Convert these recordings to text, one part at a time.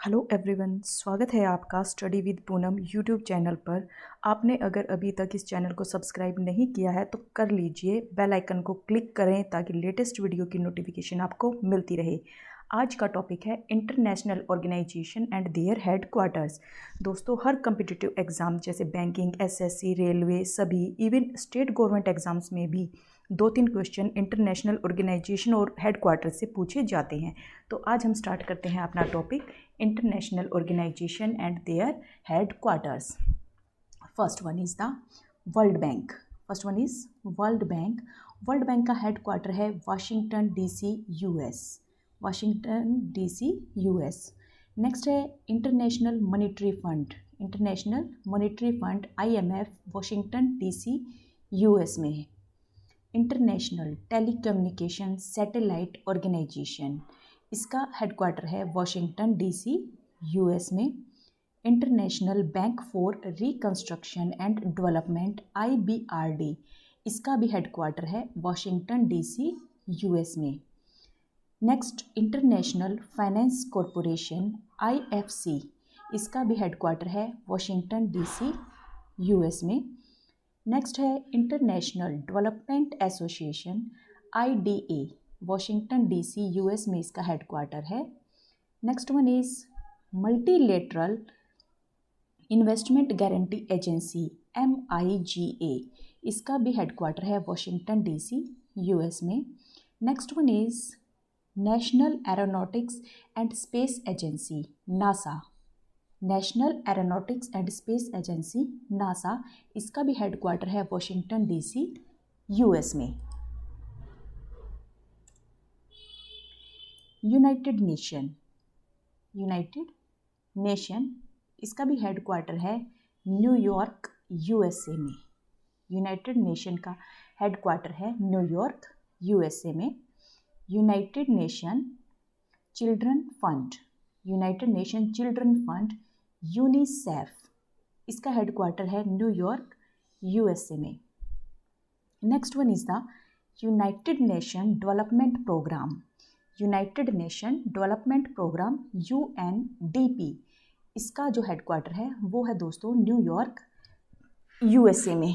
Hello everyone, स्वागत है आपका study with Poonam YouTube channel पर। आपने अगर अभी तक इस चैनल को सब्सक्राइब नहीं किया है तो कर लीजिए, बेल आइकन को क्लिक करें ताकि लेटेस्ट वीडियो की नोटिफिकेशन आपको मिलती रहे। आज का टॉपिक है international organisation and their headquarters. दोस्तों, हर कम्पिटिटिव एग्ज़ाम जैसे बैंकिंग, एसएससी, रेलवे, सभी इवन स्टेट गवर्नमेंट एग्ज़ाम्स में भी 2-3 क्वेश्चन इंटरनेशनल ऑर्गेनाइजेशन और हेड क्वार्टर से पूछे जाते हैं। तो आज हम स्टार्ट करते हैं अपना topic international organisation and their headquarters. First one is the World Bank. First one is World Bank. World Bank का हेड क्वार्टर है Washington DC US. Washington DC US. Next है International Monetary Fund. International Monetary Fund IMF Washington DC US में है। International Telecommunication Satellite Organisation, इसका headquarter है Washington DC US में। International Bank for reconstruction and Development IBRD, इसका भी headquarter है Washington DC US में। Next international finance corporation IFC, इसका भी हेडक्वार्टर है वाशिंगटन डीसी यूएस में। नेक्स्ट है international development association IDA, Washington DC US में इसका हेडक्वार्टर है। Next one is multilateral investment guarantee agency MIGA, इसका भी हेडक्वार्टर है वाशिंगटन डीसी यूएस में। Next one is national aeronautics and space agency NASA, national aeronautics and space agency NASA, इसका भी headquarter है वाशिंगटन डीसी यूएस में। United nation, United Nation, इसका भी हेडक्वार्टर है न्यूयॉर्क यूएसए में। यूनाइटेड नेशन का हेडक्वार्टर है न्यूयॉर्क यूएसए में। United Nation children fund, United Nation children fund UNICEF, इसका हेडक्वार्टर है न्यूयॉर्क यूएसए में। Next one is the United Nation development programme, United Nation development programme UNDP, इसका जो headquarter है वो है दोस्तों न्यूयॉर्क यूएसए में।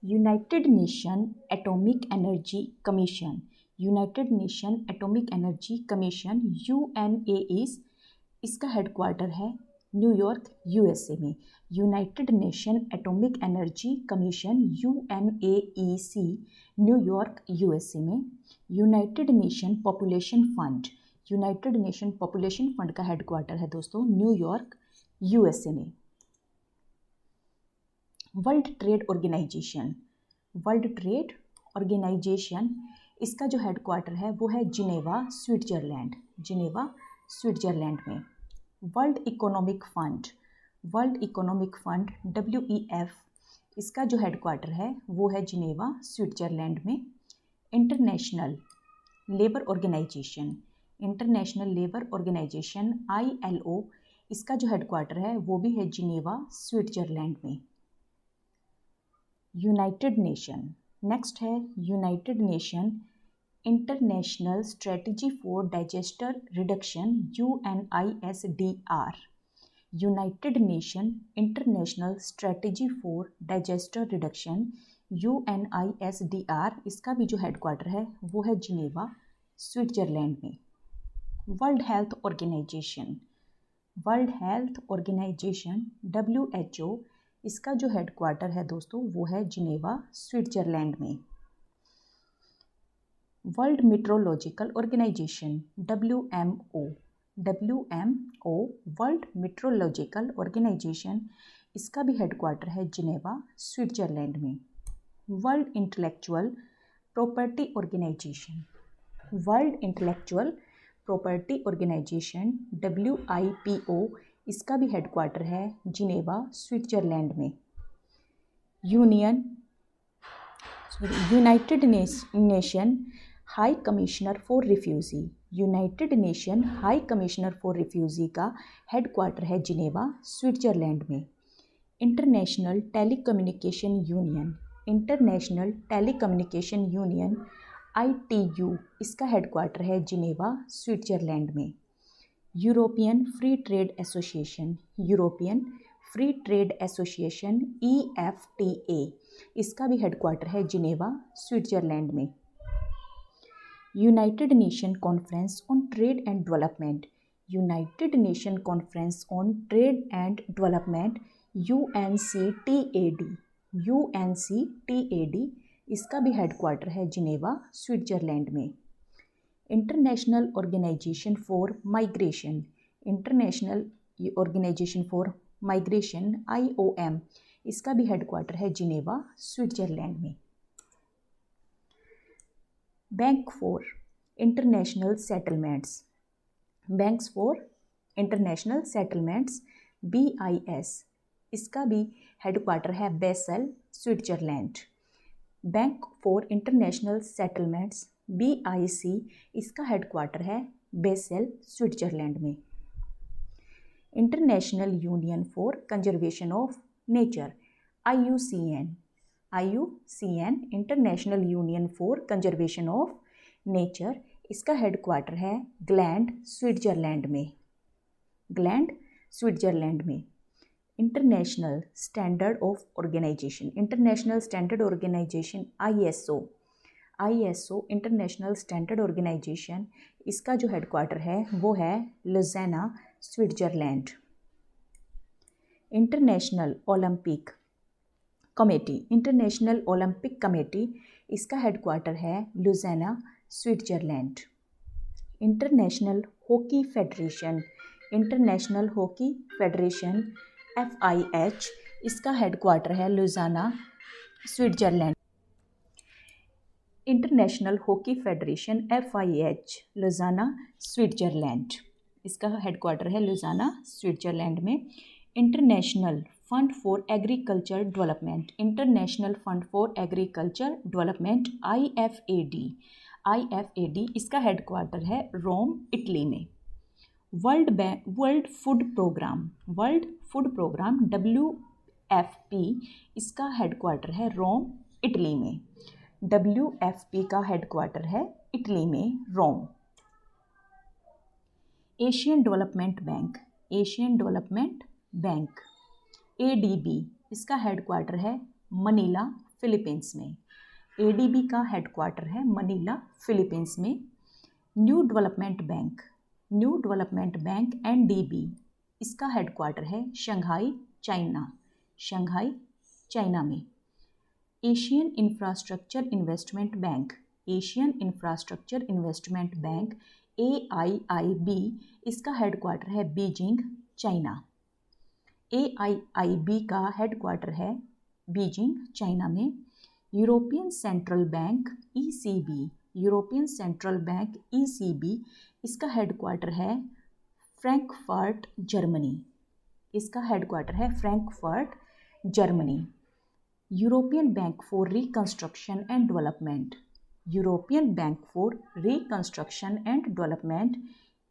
United Nation atomic energy commission, United Nation atomic energy commission UNAES, इसका हेडक्वार्टर है न्यूयॉर्क यूएसए में। United Nation atomic energy Commission UNAEC New York USA में। United Nation Population Fund, United Nation Population Fund का headquarter है दोस्तों New York USA में। World Trade Organisation, World Trade Organisation, इसका जो हेडक्वार्टर है वो है जिनेवा स्विट्जरलैंड, जिनेवा स्विट्जरलैंड में। World Economic Fund, World Economic Fund WEF, इसका जो हेडक्वार्टर है वो है जिनेवा स्विट्जरलैंड में। International Labour Organisation, International Labour Organisation ILO, इसका जो हेडक्वार्टर है वो भी है जिनेवा स्विट्जरलैंड में। यूनाइटेड नेशन, नेक्स्ट है United Nation international strategy for disaster reduction UNISDR, United Nation international strategy for disaster reduction UNISDR, इसका भी जो हेडक्वार्टर है वो है जिनेवा स्विट्जरलैंड में। World health organisation, world health organisation WHO, इसका जो हेडक्वार्टर है दोस्तों वो है जिनेवा स्विट्जरलैंड में। World meteorological organisation WMO, world meteorological organisation, इसका भी हेडक्वार्टर है जिनेवा स्विट्जरलैंड में। World intellectual property organisation, world intellectual property organisation WIPO, इसका भी हेडक्वार्टर है जिनेवा स्विट्जरलैंड में। United Nation high commissioner for refugee, United Nation high commissioner for refugee का headquarter है जिनेवा स्विट्जरलैंड में। International telecommunication union, international telecommunication union ITU, इसका headquarter है Geneva Switzerland में। European free trade association, European free trade association EFTA, इसका भी headquarter है Geneva Switzerland में। United Nation conference on trade and development, United Nation conference on trade and development UNCTAD, UNCTAD, इसका भी headquarter है Geneva Switzerland में। International organisation for migration, international organisation for migration IOM, इसका भी headquarter है Geneva Switzerland में। Bank for international settlements, banks for international settlements BIS, इसका भी हेडक्वार्टर है Basel Switzerland. Bank for international settlements BIC, इसका headquarter है बेसल स्विट्जरलैंड में। International union for conservation of nature IUCN, IUCN, international union for conservation of nature, इसका headquarter है Gland Switzerland में, Gland Switzerland में। International Standard of Organisation, International Standard Organisation ISO, International Standard Organisation, इसका जो headquarter है वो है Lausanne Switzerland. International Olympic Committee, International Olympic Committee, इसका हेडक्वार्टर है Lausanne Switzerland. International Hockey Federation, International Hockey Federation FIH, इसका headquarter है Lausanne Switzerland. International Hockey Federation FIH Lausanne Switzerland, इसका हेडक्वार्टर है लुज़ाना स्विट्जरलैंड में। International Fund for Agriculture Development, International Fund for Agriculture development IFAD, इसका headquarter है Rome Italy में। World food programme WFP, इसका headquarter है Rome Italy में। WFP का हेडक्वार्टर है इटली में, रोम। एशियन डेवलपमेंट बैंक ADB, इसका हेडक्वार्टर है मनीला फिलीपींस में। ADB का हेडक्वार्टर है मनीला फिलीपींस में। न्यू डेवलपमेंट बैंक NDB, इसका हेडक्वार्टर है शंघाई चाइना में। Asian infrastructure investment bank AIIB, इसका हेडक्वार्टर है बीजिंग चाइना। AIIB का हेडक्वार्टर है बीजिंग चाइना में। यूरोपियन सेंट्रल बैंक ECB, इसका हेडक्वार्टर है Frankfurt Germany. European bank for reconstruction and development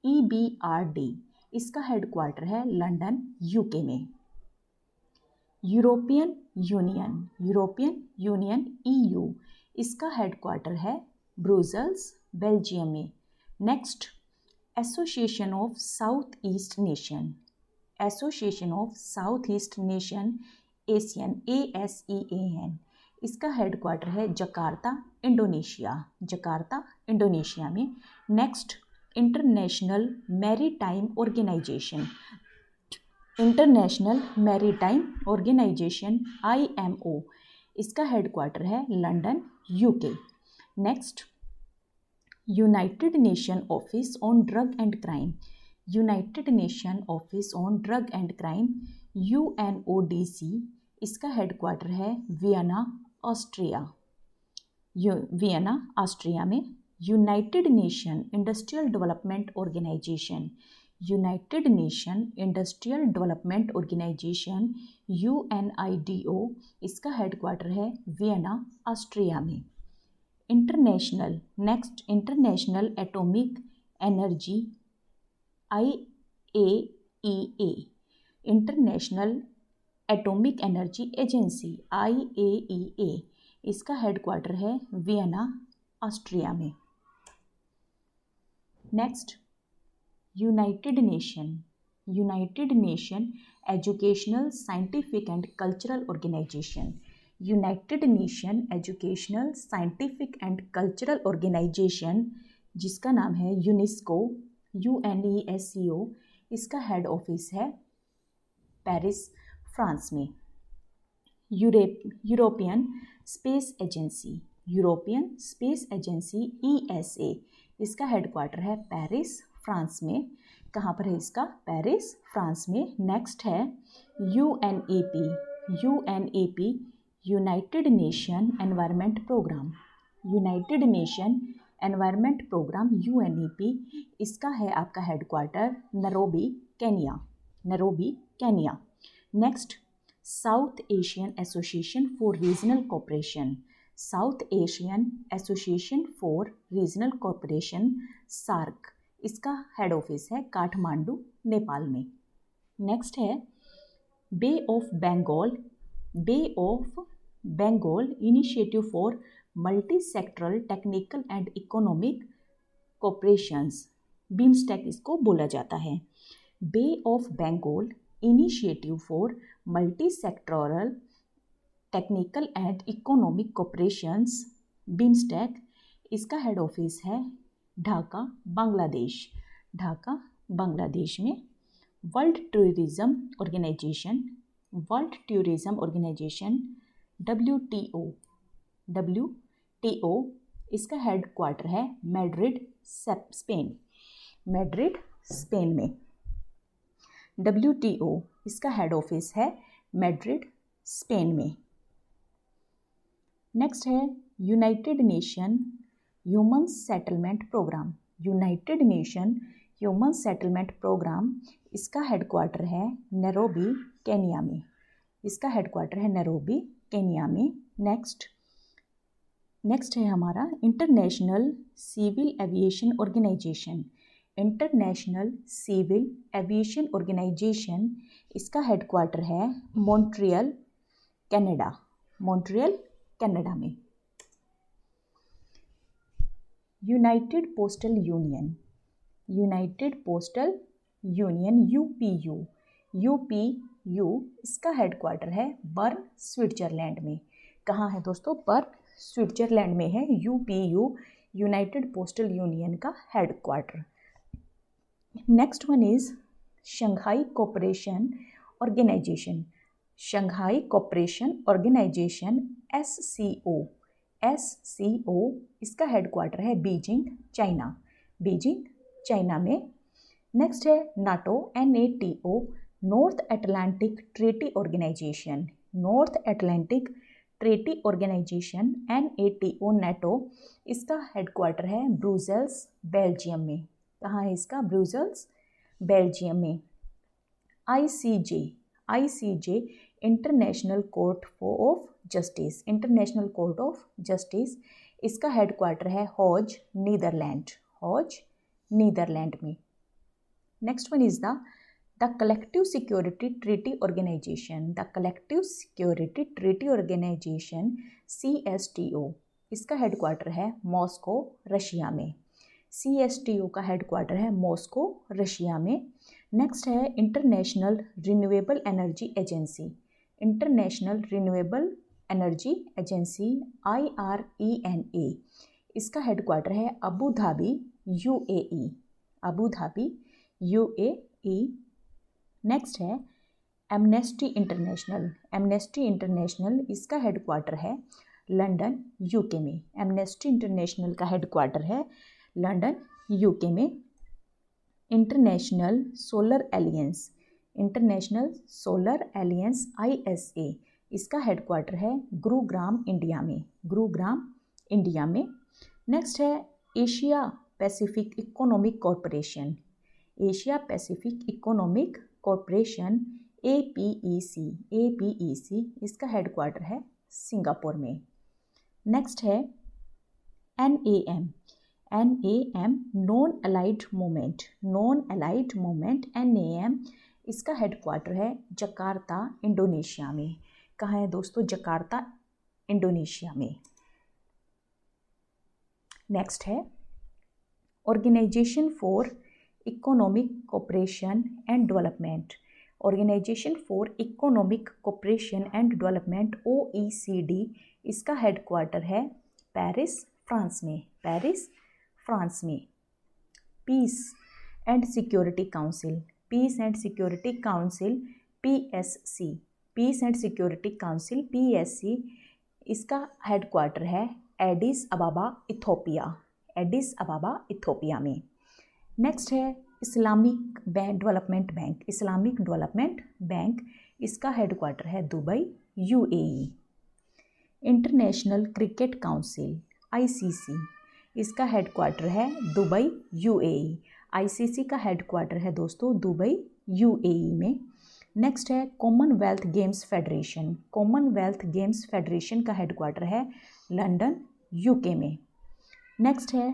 EBRD, इसका हेडक्वार्टर है लंदन UK में। यूरोपियन यूनियन EU, इसका हेडक्वार्टर है ब्रुसेल्स बेल्जियम में। Next, association of south east nation ASEAN, इसका हेडक्वार्टर है जकार्ता इंडोनेशिया में। Next, international maritime organisation IMO, इसका हेडक्वार्टर है London UK। Next, United Nation office on drug and crime UNODC, इसका headquarter है Vienna Austria में। United nation industrial development organisation UNIDO, इसका headquarter है वियना ऑस्ट्रिया में। International atomic energy IAEA, international atomic energy agency IAEA, इसका headquarter है Vienna Austria में। Next, United nation educational scientific and cultural organisation, United nation educational scientific and cultural organisation, जिसका नाम है UNESCO, UNESCO, इसका head office है Paris, France में। European space agency, ESA, इसका हेडक्वार्टर है पेरिस, फ्रांस में। कहाँ पर है इसका? पेरिस, फ्रांस में। नेक्स्ट है UNEP, United Nation Environment Programme, UNEP, इसका है आपका headquarter Nairobi, Kenya. Next, South Asian Association for Regional Cooperation, SAARC, इसका हेड ऑफिस है काठमांडू, नेपाल में। नेक्स्ट है Bay of Bengal Initiative for Multi Sectoral Technical and Economic Cooperations, BIMSTEC इसको बोला जाता है। Bay of Bengal Initiative for Multi Sectoral Technical and Economic Cooperations, BIMSTEC, इसका head office है ढाका, बांग्लादेश में। वर्ल्ड टूरिज्म ऑर्गेनाइजेशन, WTO, इसका हेडक्वार्टर है मैड्रिड, स्पेन में। WTO, इसका हेड ऑफिस है मैड्रिड, स्पेन में। नेक्स्ट है United Nation human settlement programme, इसका हेडक्वार्टर है नैरोबी, केनिया में। नेक्स्ट है हमारा इंटरनेशनल सिविल एविएशन ऑर्गेनाइजेशन, इसका हेडक्वार्टर है मॉन्ट्रियल, कनाडा में। यूनाइटेड पोस्टल यूनियन, UPU, इसका हेडक्वार्टर है बर्न, स्विट्जरलैंड में। कहाँ है दोस्तों? बर्न, स्विट्जरलैंड में है UPU, यूनाइटेड पोस्टल यूनियन का headquarter. Next one is Shanghai cooperation organisation, SCO, इसका हेडक्वार्टर है बीजिंग, चाइना में। नेक्स्ट है NATO, North Atlantic Treaty Organisation, NATO, इसका हेडक्वार्टर है ब्रुसेल्स, बेल्जियम में। कहाँ है इसका? ब्रुसेल्स, बेल्जियम में। ICJ, International Court of Justice, इसका हेडक्वार्टर है हॉज, नीदरलैंड में। Next one is the Collective Security Treaty Organisation, CSTO, इसका हेडक्वार्टर है मॉस्को, रशिया में। CSTO का हेडक्वार्टर है मॉस्को, रशिया में। नेक्स्ट है International Renewable Energy Agency, IRENA, इसका हेडक्वार्टर है अबू धाबी, UAE। नेक्स्ट है एमनेस्टी इंटरनेशनल, इसका हेडक्वार्टर है लंदन, UK में। एमनेस्टी इंटरनेशनल का हेडक्वार्टर है लंदन, UK में। इंटरनेशनल सोलर एलियंस, ISA, इसका हेडक्वार्टर है गुरुग्राम, इंडिया में। नेक्स्ट है Asia Pacific Economic Corporation, APEC, इसका हेडक्वार्टर है सिंगापुर में। नेक्स्ट है NAM, Non Aligned Movement, NAM, इसका हेडक्वार्टर है जकार्ता, इंडोनेशिया में। कहाँ है दोस्तों? जकार्ता, इंडोनेशिया में। नेक्स्ट है Organisation for Economic Cooperation and development. Organisation for Economic Cooperation and Development OECD, इसका हेडक्वार्टर है पेरिस फ्रांस में, पेरिस फ्रांस में। Peace and Security Council, Peace and Security Council PSC, Peace and Security Council PSC, इसका headquarter है Addis Ababa Ethiopia, Addis Ababa Ethiopia में। Next है Islamic Development Bank, Islamic Development Bank, इसका headquarter है Dubai UAE। International Cricket Council ICC, इसका headquarter है Dubai UAE। ICC का headquarter है दोस्तों दुबई UAE में। नेक्स्ट है Commonwealth Games Federation, Commonwealth Games Federation का हेडक्वार्टर है लंदन UK में। नेक्स्ट है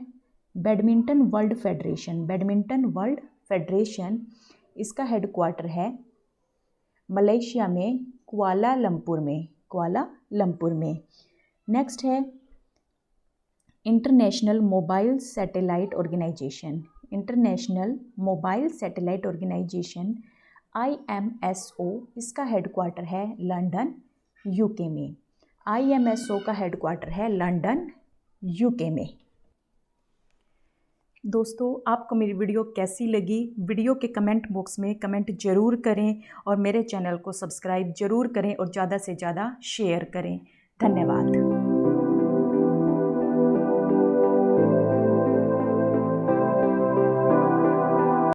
Badminton World Federation, Badminton World Federation, इसका हेडक्वार्टर है मलेशिया में कुआलालंपुर में, कुआलालंपुर में। नेक्स्ट है International Mobile Satellite Organisation, International Mobile Satellite Organisation IMSO, इसका हेडक्वार्टर है लंदन UK में। IMSO का हेडक्वार्टर है लंदन UK में। दोस्तों आपको मेरी वीडियो कैसी लगी, वीडियो के कमेंट बॉक्स में कमेंट ज़रूर करें और मेरे चैनल को सब्सक्राइब ज़रूर करें और ज़्यादा से ज़्यादा शेयर करें। धन्यवाद।